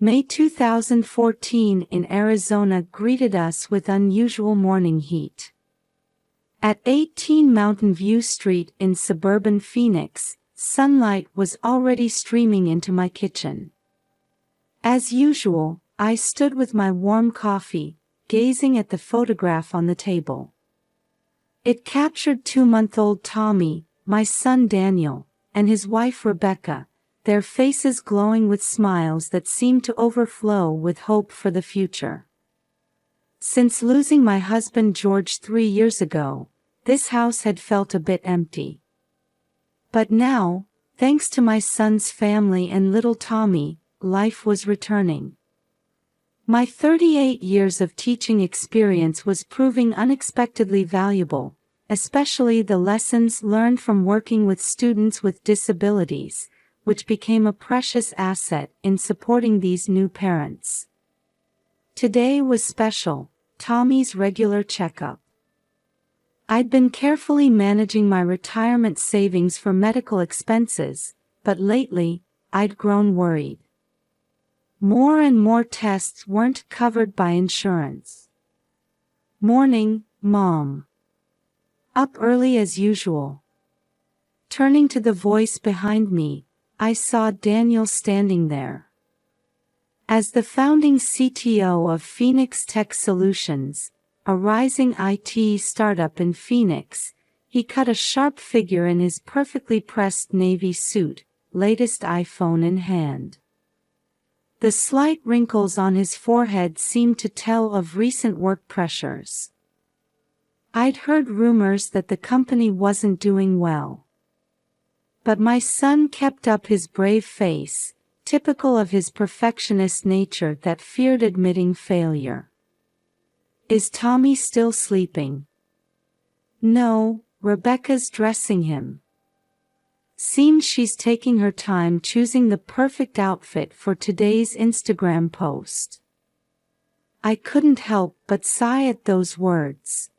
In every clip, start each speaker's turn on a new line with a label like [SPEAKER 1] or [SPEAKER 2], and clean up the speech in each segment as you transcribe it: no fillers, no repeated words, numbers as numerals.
[SPEAKER 1] May 2014 in Arizona greeted us with unusual morning heat. At 18 Mountain View Street in suburban Phoenix, sunlight was already streaming into my kitchen. As usual, I stood with my warm coffee, gazing at the photograph on the table. It captured 2-month-old Tommy, my son Daniel, and his wife Rebecca, their faces glowing with smiles that seemed to overflow with hope for the future. Since losing my husband George 3 years ago, this house had felt a bit empty. But now, thanks to my son's family and little Tommy, life was returning. My 38 years of teaching experience was proving unexpectedly valuable, especially the lessons learned from working with students with disabilities, which became a precious asset in supporting these new parents. Today was special, Tommy's regular checkup. I'd been carefully managing my retirement savings for medical expenses, but lately, I'd grown worried. More and more tests weren't covered by insurance. Morning, Mom. Up early as usual. Turning to the voice behind me, I saw Daniel standing there. As the founding CTO of Phoenix Tech Solutions, a rising IT startup in Phoenix, he cut a sharp figure in his perfectly pressed navy suit, latest iPhone in hand. The slight wrinkles on his forehead seemed to tell of recent work pressures. I'd heard rumors that the company wasn't doing well. But my son kept up his brave face, typical of his perfectionist nature that feared admitting failure. Is Tommy still sleeping? No, Rebecca's dressing him. Seems she's taking her time choosing the perfect outfit for today's Instagram post. I couldn't help but sigh at those words.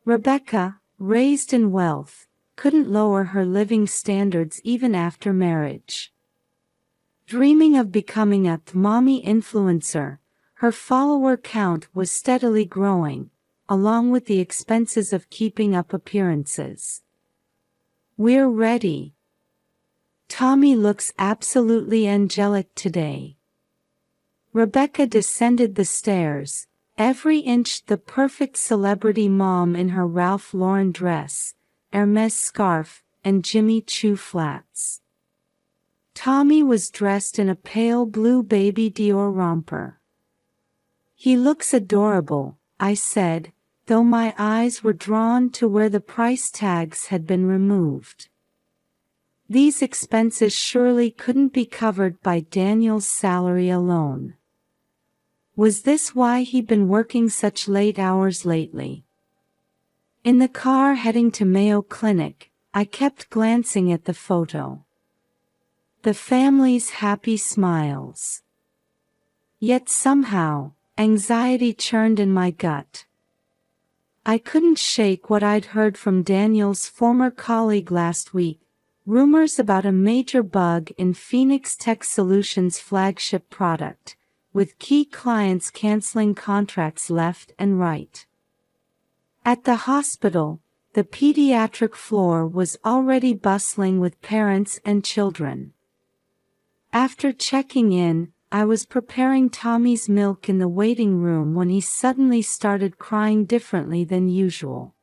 [SPEAKER 1] Rebecca, raised in wealth, couldn't lower her living standards even after marriage. Dreaming of becoming a mommy influencer, her follower count was steadily growing, along with the expenses of keeping up appearances. We're ready. Tommy looks absolutely angelic today. Rebecca descended the stairs, every inch the perfect celebrity mom in her Ralph Lauren dress, Hermes scarf, and Jimmy Choo flats. Tommy was dressed in a pale blue baby Dior romper. He looks adorable, I said, though my eyes were drawn to where the price tags had been removed. These expenses surely couldn't be covered by Daniel's salary alone. Was this why he'd been working such late hours lately? In the car heading to Mayo Clinic, I kept glancing at the photo. The family's happy smiles. Yet somehow, anxiety churned in my gut. I couldn't shake what I'd heard from Daniel's former colleague last week, rumors about a major bug in Phoenix Tech Solutions' flagship product, with key clients canceling contracts left and right. At the hospital, the pediatric floor was already bustling with parents and children. After checking in, I was preparing Tommy's milk in the waiting room when he suddenly started crying differently than usual.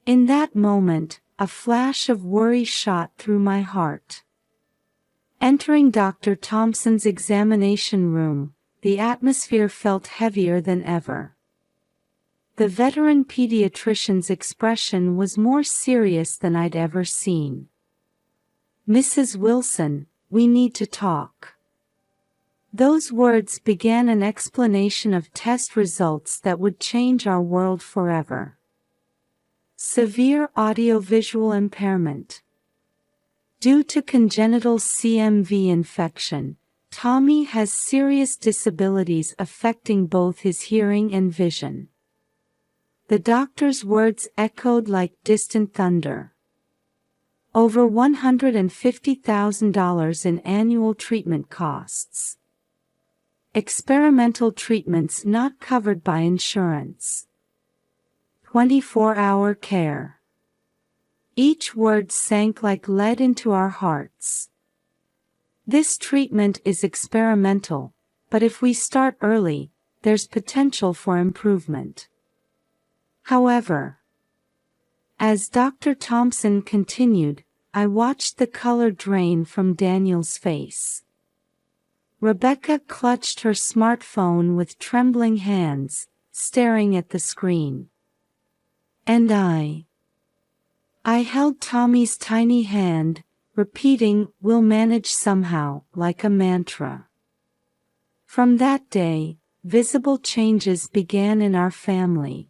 [SPEAKER 1] In that moment, a flash of worry shot through my heart. Entering Dr. Thompson's examination room, the atmosphere felt heavier than ever. The veteran pediatrician's expression was more serious than I'd ever seen. "Mrs. Wilson, we need to talk." Those words began an explanation of test results that would change our world forever. Severe audiovisual impairment. Due to congenital CMV infection, Tommy has serious disabilities affecting both his hearing and vision. The doctor's words echoed like distant thunder. Over $150,000 in annual treatment costs. experimental treatments not covered by insurance. 24-hour care. Each word sank like lead into our hearts. This treatment is experimental, but if we start early, there's potential for improvement. However, as Dr. Thompson continued, I watched the color drain from Daniel's face. Rebecca clutched her smartphone with trembling hands, staring at the screen. And I held Tommy's tiny hand, repeating, "We'll manage somehow," like a mantra. From that day, visible changes began in our family.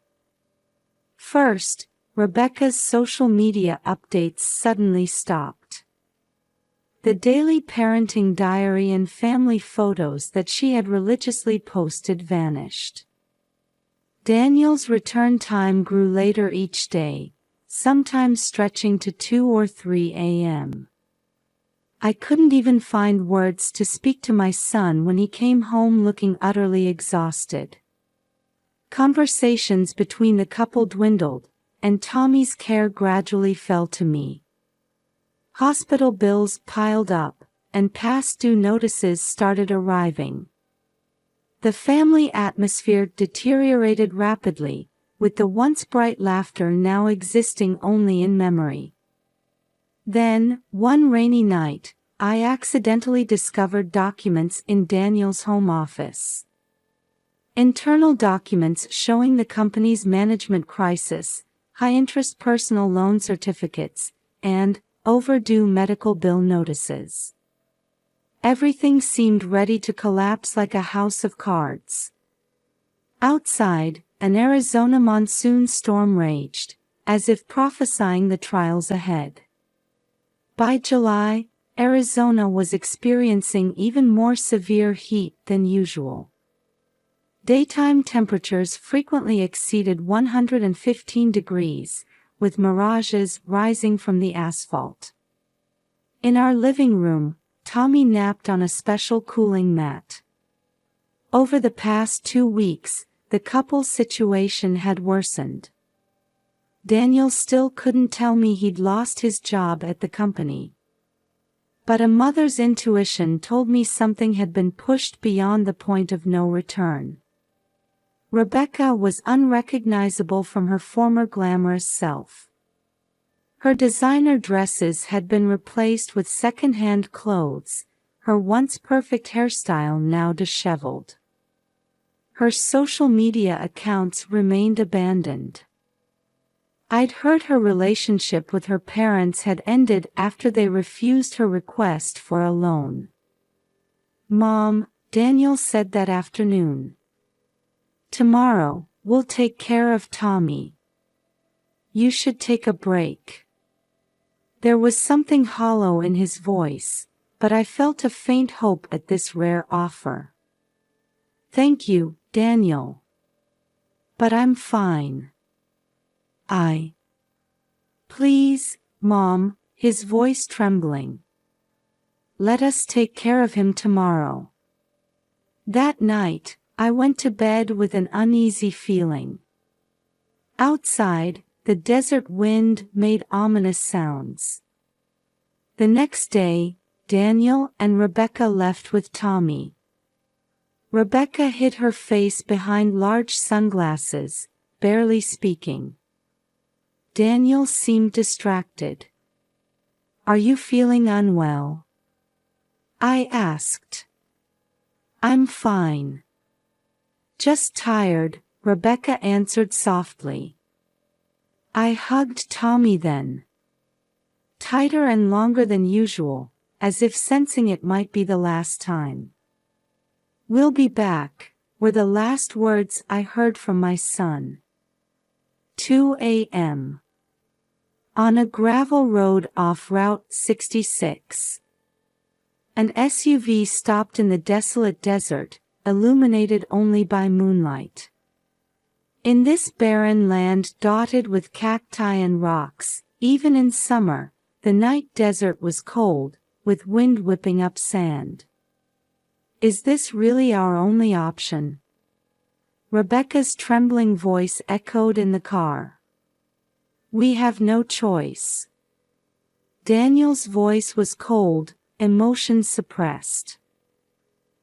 [SPEAKER 1] First, Rebecca's social media updates suddenly stopped. The daily parenting diary and family photos that she had religiously posted vanished. Daniel's return time grew later each day, sometimes stretching to 2 or 3 a.m. I couldn't even find words to speak to my son when he came home looking utterly exhausted. Conversations between the couple dwindled, and Tommy's care gradually fell to me. Hospital bills piled up, and past due notices started arriving. The family atmosphere deteriorated rapidly, with the once bright laughter now existing only in memory. Then, one rainy night, I accidentally discovered documents in Daniel's home office. Internal documents showing the company's management crisis, high-interest personal loan certificates, and overdue medical bill notices. Everything seemed ready to collapse like a house of cards. Outside, an Arizona monsoon storm raged, as if prophesying the trials ahead. By July, Arizona was experiencing even more severe heat than usual. Daytime temperatures frequently exceeded 115 degrees, with mirages rising from the asphalt. In our living room, Tommy napped on a special cooling mat. Over the past 2 weeks, the couple's situation had worsened. Daniel still couldn't tell me he'd lost his job at the company. But a mother's intuition told me something had been pushed beyond the point of no return. Rebecca was unrecognizable from her former glamorous self. Her designer dresses had been replaced with second-hand clothes, her once perfect hairstyle now disheveled. Her social media accounts remained abandoned. I'd heard her relationship with her parents had ended after they refused her request for a loan. "Mom," Daniel said that afternoon, "tomorrow, we'll take care of Tommy. You should take a break." There was something hollow in his voice, but I felt a faint hope at this rare offer. "Thank you, Daniel. But I'm fine." "Please, Mom," his voice trembling. "Let us take care of him tomorrow." That night, I went to bed with an uneasy feeling. Outside, the desert wind made ominous sounds. The next day, Daniel and Rebecca left with Tommy. Rebecca hid her face behind large sunglasses, barely speaking. Daniel seemed distracted. "Are you feeling unwell?" I asked. "I'm fine. Just tired," Rebecca answered softly. I hugged Tommy then. Tighter and longer than usual, as if sensing it might be the last time. "We'll be back," were the last words I heard from my son. 2 a.m. On a gravel road off Route 66. An SUV stopped in the desolate desert, illuminated only by moonlight. In this barren land dotted with cacti and rocks, even in summer, the night desert was cold, with wind whipping up sand. Is this really our only option? Rebecca's trembling voice echoed in the car. We have no choice. Daniel's voice was cold, emotions suppressed.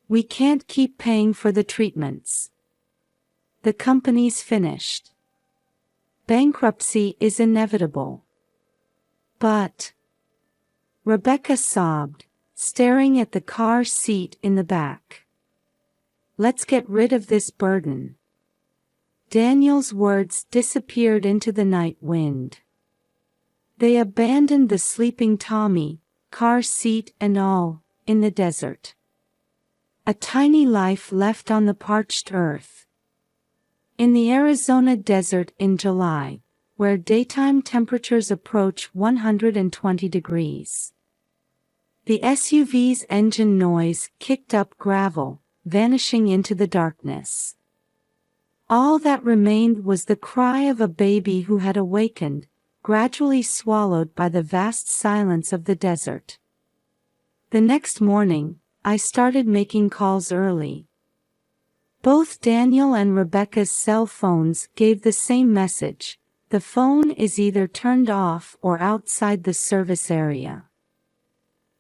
[SPEAKER 1] We can't keep paying for the treatments. The company's finished. Bankruptcy is inevitable. But... Rebecca sobbed, staring at the car seat in the back. Let's get rid of this burden. Daniel's words disappeared into the night wind. They abandoned the sleeping Tommy, car seat and all, in the desert. A tiny life left on the parched earth. In the Arizona desert in July, where daytime temperatures approach 120 degrees. The SUV's engine noise kicked up gravel, vanishing into the darkness. All that remained was the cry of a baby who had awakened, gradually swallowed by the vast silence of the desert. The next morning, I started making calls early. Both Daniel and Rebecca's cell phones gave the same message: the phone is either turned off or outside the service area.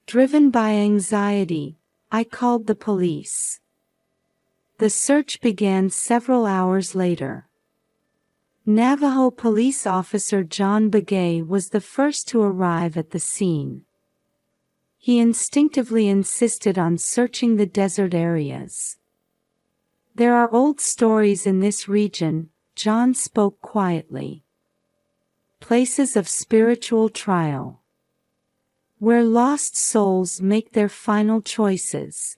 [SPEAKER 1] Driven by anxiety, I called the police. The search began several hours later. Navajo police officer John Begay was the first to arrive at the scene. He instinctively insisted on searching the desert areas. There are old stories in this region, John spoke quietly. Places of spiritual trial. Where lost souls make their final choices.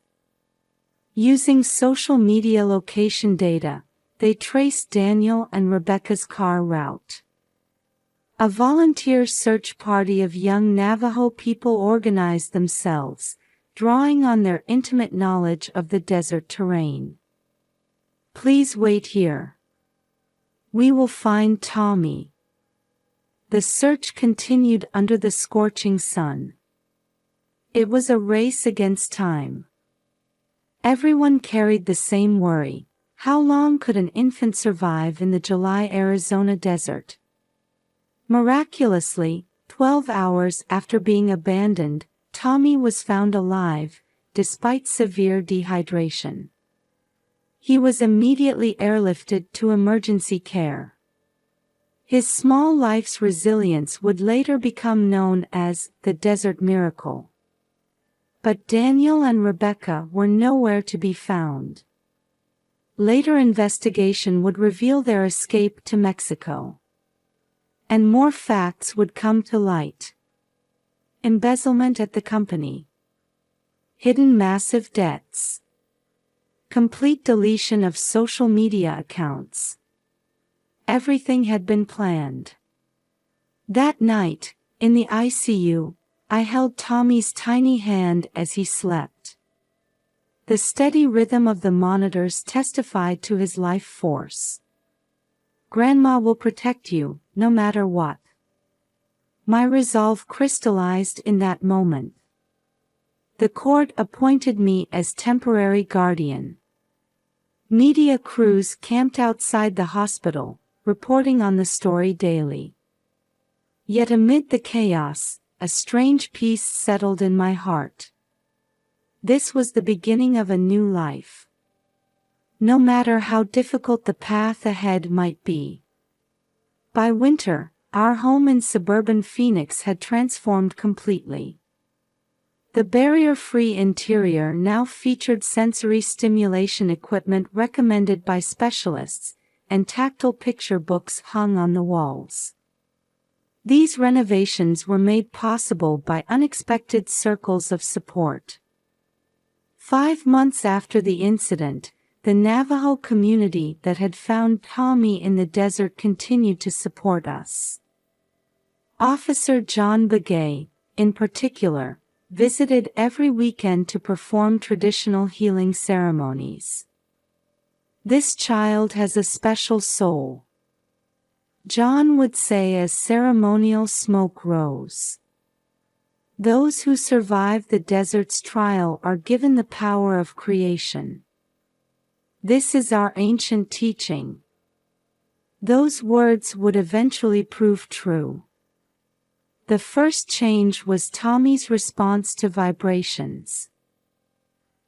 [SPEAKER 1] Using social media location data, they traced Daniel and Rebecca's car route. A volunteer search party of young Navajo people organized themselves, drawing on their intimate knowledge of the desert terrain. Please wait here. We will find Tommy. The search continued under the scorching sun. It was a race against time. Everyone carried the same worry: how long could an infant survive in the July Arizona desert? Miraculously, 12 hours after being abandoned, Tommy was found alive, despite severe dehydration. He was immediately airlifted to emergency care. His small life's resilience would later become known as the Desert Miracle. But Daniel and Rebecca were nowhere to be found. Later investigation would reveal their escape to Mexico. And more facts would come to light. Embezzlement at the company. Hidden massive debts. Complete deletion of social media accounts. Everything had been planned. That night, in the ICU, I held Tommy's tiny hand as he slept. The steady rhythm of the monitors testified to his life force. Grandma will protect you, no matter what. My resolve crystallized in that moment. The court appointed me as temporary guardian. Media crews camped outside the hospital, reporting on the story daily. Yet amid the chaos, a strange peace settled in my heart. This was the beginning of a new life. No matter how difficult the path ahead might be. By winter, our home in suburban Phoenix had transformed completely. The barrier-free interior now featured sensory stimulation equipment recommended by specialists, and tactile picture books hung on the walls. These renovations were made possible by unexpected circles of support. 5 months after the incident, the Navajo community that had found Tommy in the desert continued to support us. Officer John Begay, in particular, visited every weekend to perform traditional healing ceremonies. This child has a special soul, John would say as ceremonial smoke rose. Those who survive the desert's trial are given the power of creation. This is our ancient teaching. Those words would eventually prove true. The first change was Tommy's response to vibrations.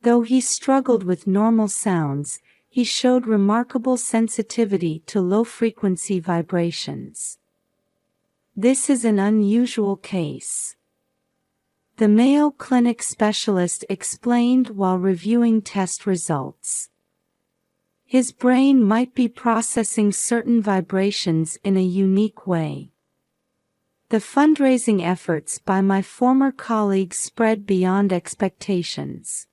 [SPEAKER 1] Though he struggled with normal sounds, he showed remarkable sensitivity to low-frequency vibrations. This is an unusual case. The Mayo Clinic specialist explained while reviewing test results. His brain might be processing certain vibrations in a unique way. The fundraising efforts by my former colleagues spread beyond expectations.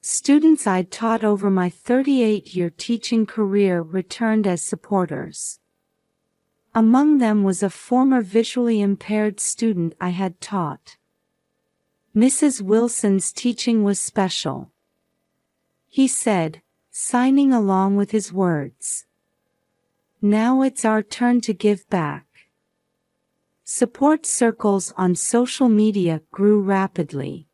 [SPEAKER 1] Students I'd taught over my 38-year teaching career returned as supporters. Among them was a former visually impaired student I had taught. Mrs. Wilson's teaching was special. He said, signing along with his words. Now it's our turn to give back. Support circles on social media grew rapidly.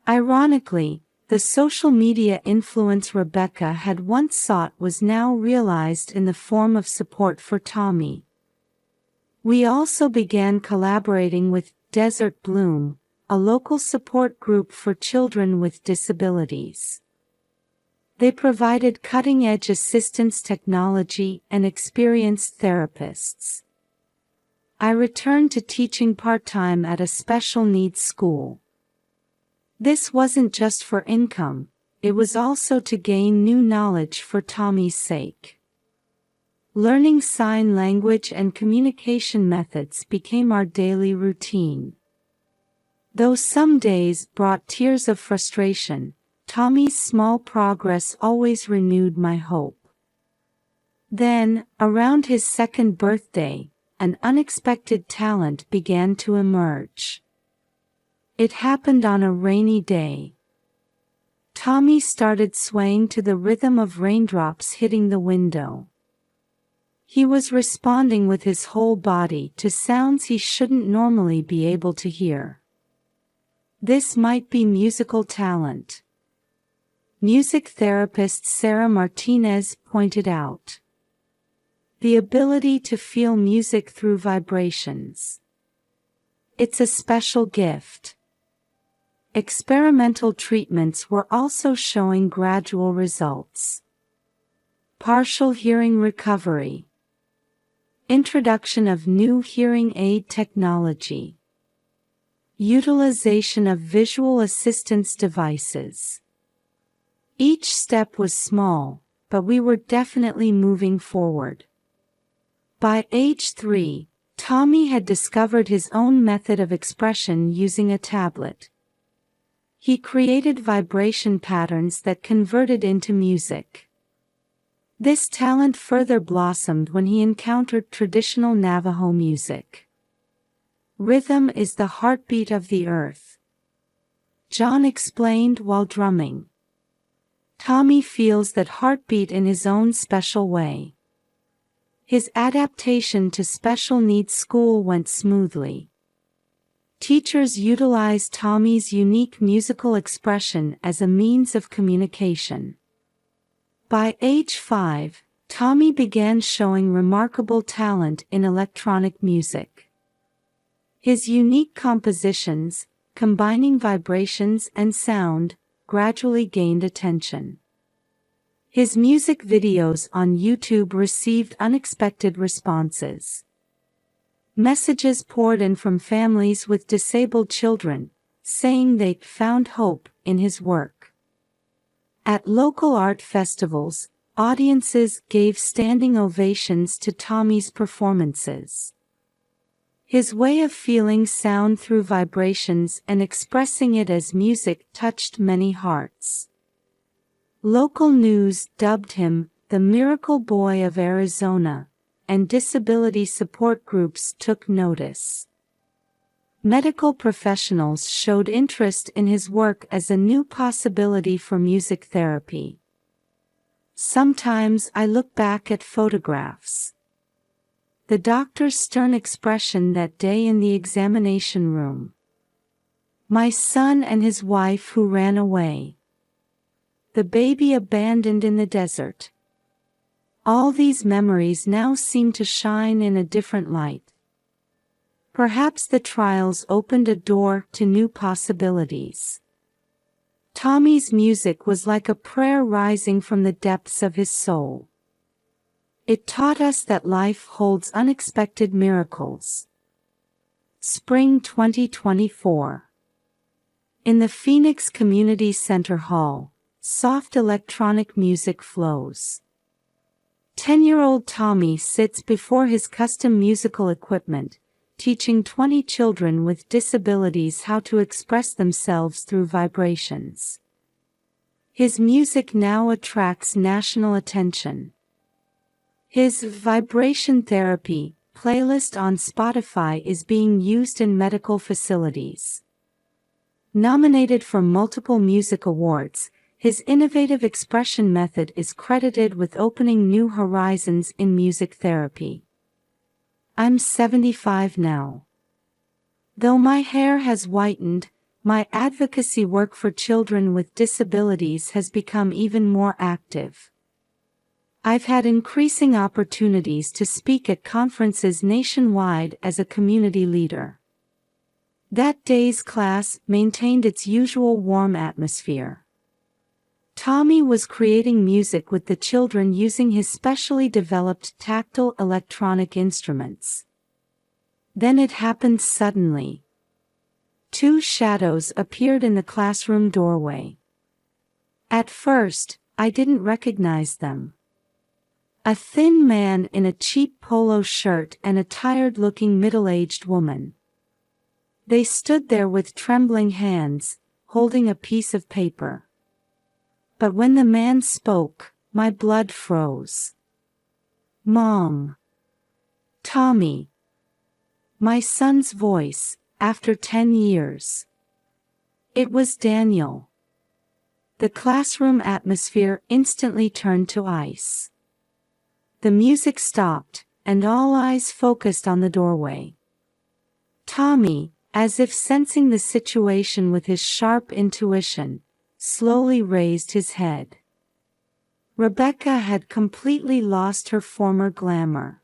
[SPEAKER 1] Ironically, the social media influence Rebecca had once sought was now realized in the form of support for Tommy. We also began collaborating with Desert Bloom, a local support group for children with disabilities. They provided cutting-edge assistance technology and experienced therapists. I returned to teaching part-time at a special needs school. This wasn't just for income, it was also to gain new knowledge for Tommy's sake. Learning sign language and communication methods became our daily routine. Though some days brought tears of frustration, Tommy's small progress always renewed my hope. Then, around his second birthday, an unexpected talent began to emerge. It happened on a rainy day. Tommy started swaying to the rhythm of raindrops hitting the window. He was responding with his whole body to sounds he shouldn't normally be able to hear. This might be musical talent. Music therapist Sarah Martinez pointed out. The ability to feel music through vibrations. It's a special gift. Experimental treatments were also showing gradual results. Partial hearing recovery. Introduction of new hearing aid technology. Utilization of visual assistance devices. Each step was small, but we were definitely moving forward. By age 3, Tommy had discovered his own method of expression using a tablet. He created vibration patterns that converted into music. This talent further blossomed when he encountered traditional Navajo music. Rhythm is the heartbeat of the earth. John explained while drumming. Tommy feels that heartbeat in his own special way. His adaptation to special needs school went smoothly. Teachers utilized Tommy's unique musical expression as a means of communication. By age 5, Tommy began showing remarkable talent in electronic music. His unique compositions, combining vibrations and sound, gradually gained attention. His music videos on YouTube received unexpected responses. Messages poured in from families with disabled children, saying they found hope in his work. At local art festivals, audiences gave standing ovations to Tommy's performances. His way of feeling sound through vibrations and expressing it as music touched many hearts. Local news dubbed him the Miracle Boy of Arizona, and disability support groups took notice. Medical professionals showed interest in his work as a new possibility for music therapy. Sometimes I look back at photographs. The doctor's stern expression that day in the examination room. My son and his wife who ran away. The baby abandoned in the desert. All these memories now seem to shine in a different light. Perhaps the trials opened a door to new possibilities. Tommy's music was like a prayer rising from the depths of his soul. It taught us that life holds unexpected miracles. Spring 2024. In the Phoenix Community Center Hall, soft electronic music flows. 10-year-old Tommy sits before his custom musical equipment, teaching 20 children with disabilities how to express themselves through vibrations. His music now attracts national attention. His vibration therapy playlist on Spotify is being used in medical facilities. Nominated for multiple music awards, his innovative expression method is credited with opening new horizons in music therapy. I'm 75 now. Though my hair has whitened, my advocacy work for children with disabilities has become even more active. I've had increasing opportunities to speak at conferences nationwide as a community leader. That day's class maintained its usual warm atmosphere. Tommy was creating music with the children using his specially developed tactile electronic instruments. Then it happened suddenly. Two shadows appeared in the classroom doorway. At first, I didn't recognize them. A thin man in a cheap polo shirt and a tired-looking middle-aged woman. They stood there with trembling hands, holding a piece of paper. But when the man spoke, my blood froze. Mom. Tommy. My son's voice, after 10 years. It was Daniel. The classroom atmosphere instantly turned to ice. The music stopped, and all eyes focused on the doorway. Tommy, as if sensing the situation with his sharp intuition, slowly raised his head. Rebecca had completely lost her former glamour.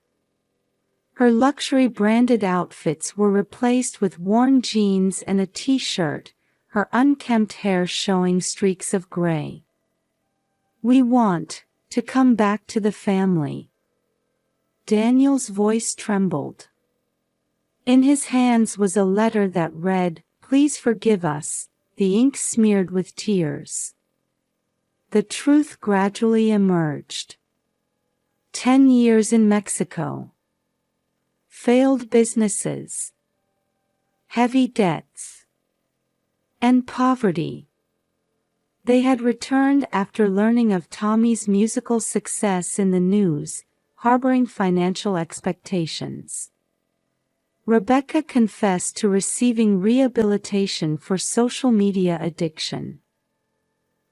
[SPEAKER 1] Her luxury-branded outfits were replaced with worn jeans and a t-shirt, her unkempt hair showing streaks of gray. We want to come back to the family. Daniel's voice trembled. In his hands was a letter that read, "Please forgive us," the ink smeared with tears. The truth gradually emerged. 10 years in Mexico. Failed businesses. Heavy debts. And poverty. They had returned after learning of Tommy's musical success in the news, harboring financial expectations. Rebecca confessed to receiving rehabilitation for social media addiction.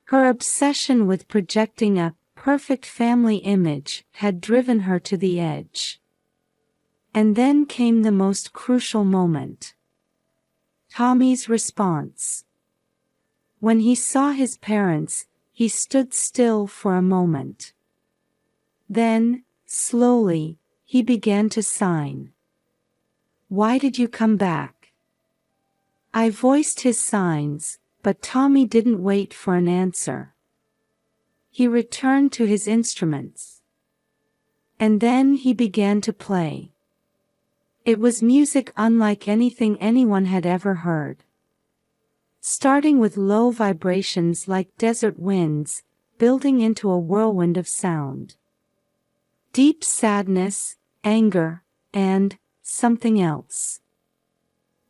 [SPEAKER 1] Her obsession with projecting a perfect family image had driven her to the edge. And then came the most crucial moment. Tommy's response. When he saw his parents, he stood still for a moment. Then, slowly, he began to sign. "Why did you come back?" I voiced his signs, but Tommy didn't wait for an answer. He returned to his instruments. And then he began to play. It was music unlike anything anyone had ever heard. Starting with low vibrations like desert winds, building into a whirlwind of sound. Deep sadness, anger, and something else.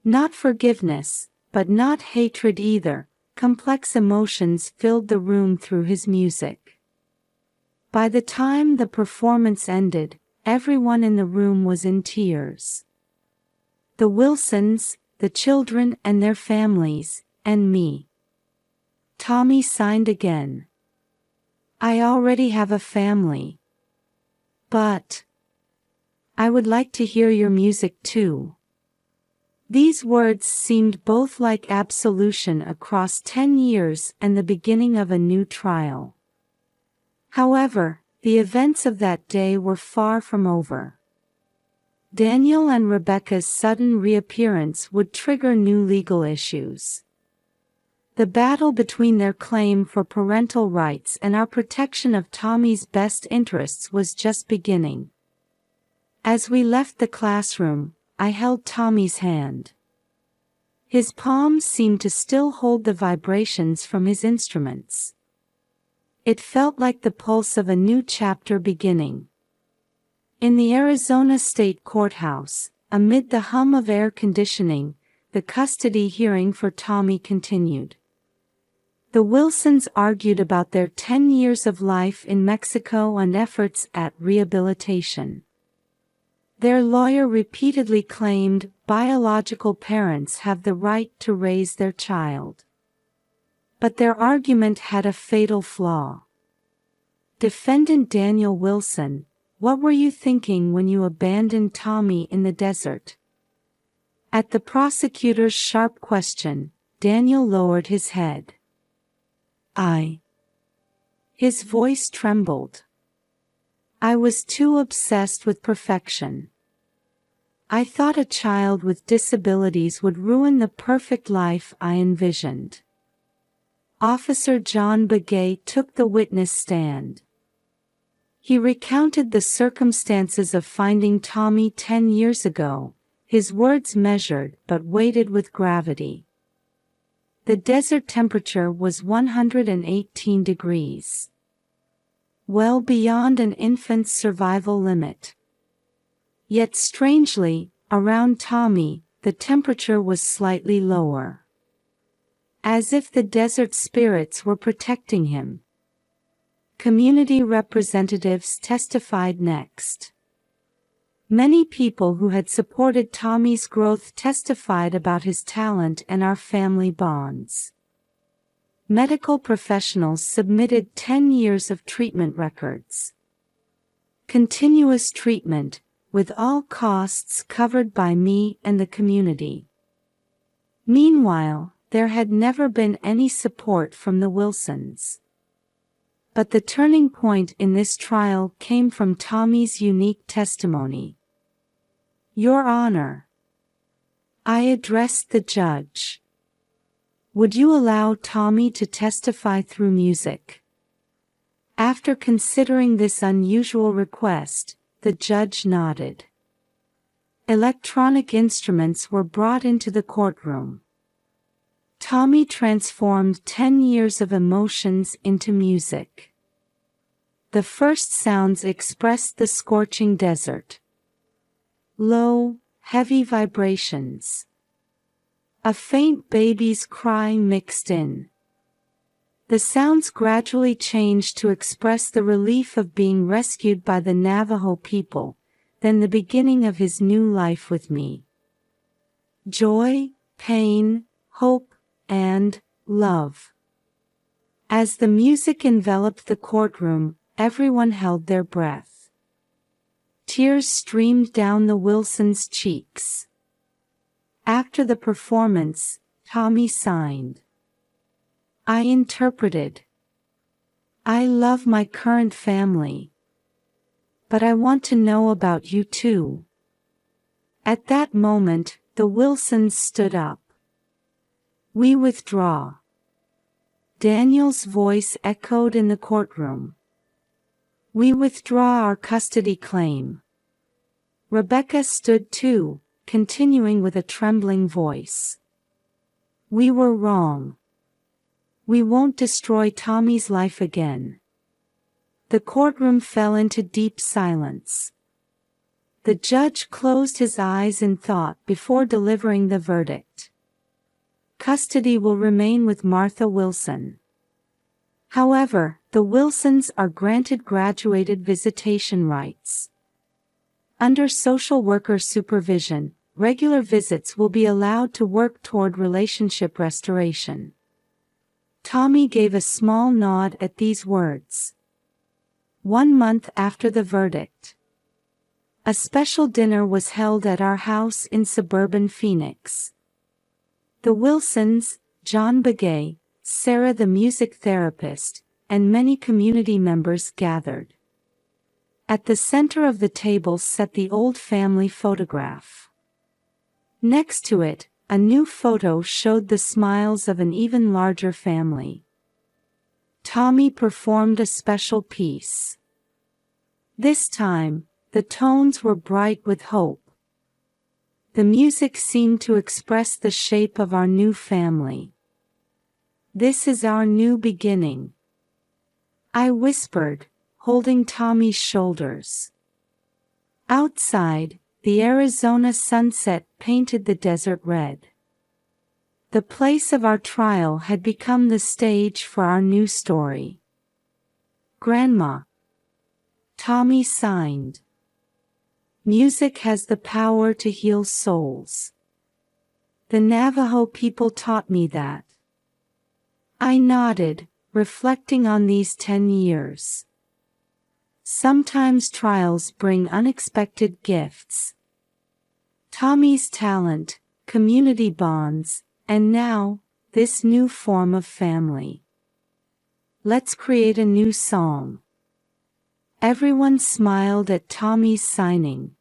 [SPEAKER 1] Not forgiveness, but not hatred either. Complex emotions filled the room through his music. By the time the performance ended, everyone in the room was in tears. The Wilsons, the children and their families, and me. Tommy signed again. "I already have a family. But I would like to hear your music too." These words seemed both like absolution across 10 years and the beginning of a new trial. However, the events of that day were far from over. Daniel and Rebecca's sudden reappearance would trigger new legal issues. The battle between their claim for parental rights and our protection of Tommy's best interests was just beginning. As we left the classroom, I held Tommy's hand. His palm seemed to still hold the vibrations from his instruments. It felt like the pulse of a new chapter beginning. In the Arizona State Courthouse, amid the hum of air conditioning, the custody hearing for Tommy continued. The Wilsons argued about their 10 years of life in Mexico and efforts at rehabilitation. Their lawyer repeatedly claimed biological parents have the right to raise their child. But their argument had a fatal flaw. Defendant Daniel Wilson, what were you thinking when you abandoned Tommy in the desert? At the prosecutor's sharp question, Daniel lowered his head. His voice trembled. I was too obsessed with perfection. I thought a child with disabilities would ruin the perfect life I envisioned. Officer John Begay took the witness stand. He recounted the circumstances of finding Tommy 10 years ago, his words measured but weighted with gravity. The desert temperature was 118 degrees. Well beyond an infant's survival limit. Yet strangely, around Tommy, the temperature was slightly lower. As if the desert spirits were protecting him. Community representatives testified next. Many people who had supported Tommy's growth testified about his talent and our family bonds. Medical professionals submitted 10 years of treatment records. Continuous treatment, with all costs covered by me and the community. Meanwhile, there had never been any support from the Wilsons. But the turning point in this trial came from Tommy's unique testimony. Your Honor, I addressed the judge. Would you allow Tommy to testify through music? After considering this unusual request, the judge nodded. Electronic instruments were brought into the courtroom. Tommy transformed 10 years of emotions into music. The first sounds expressed the scorching desert. Low, heavy vibrations. A faint baby's cry mixed in. The sounds gradually changed to express the relief of being rescued by the Navajo people, then the beginning of his new life with me. Joy, pain, hope, and love. As the music enveloped the courtroom, everyone held their breath. Tears streamed down the Wilsons' cheeks. After the performance, Tommy signed. I interpreted. I love my current family. But I want to know about you too. At that moment, the Wilsons stood up. We withdraw. Daniel's voice echoed in the courtroom. We withdraw our custody claim. Rebecca stood too, continuing with a trembling voice. We were wrong. We won't destroy Tommy's life again. The courtroom fell into deep silence. The judge closed his eyes in thought before delivering the verdict. Custody will remain with Martha Wilson. However, the Wilsons are granted graduated visitation rights. Under social worker supervision, regular visits will be allowed to work toward relationship restoration. Tommy gave a small nod at these words. 1 month after the verdict. A special dinner was held at our house in suburban Phoenix. The Wilsons, John Begay, Sarah the music therapist, and many community members gathered. At the center of the table sat the old family photograph. Next to it, a new photo showed the smiles of an even larger family. Tommy performed a special piece. This time, the tones were bright with hope. The music seemed to express the shape of our new family. "This is our new beginning," I whispered, holding Tommy's shoulders. Outside, the Arizona sunset painted the desert red. The place of our trial had become the stage for our new story. "Grandma," Tommy signed. "Music has the power to heal souls. The Navajo people taught me that." I nodded, reflecting on these 10 years. Sometimes trials bring unexpected gifts. Tommy's talent, community bonds, and now, this new form of family. "Let's create a new song." Everyone smiled at Tommy's signing.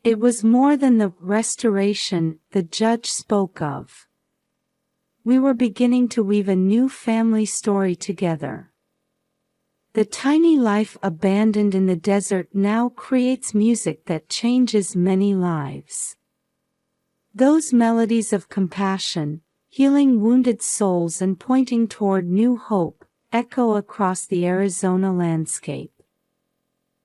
[SPEAKER 1] It was more than the restoration the judge spoke of. We were beginning to weave a new family story together. The tiny life abandoned in the desert now creates music that changes many lives. Those melodies of compassion, healing wounded souls and pointing toward new hope, echo across the Arizona landscape.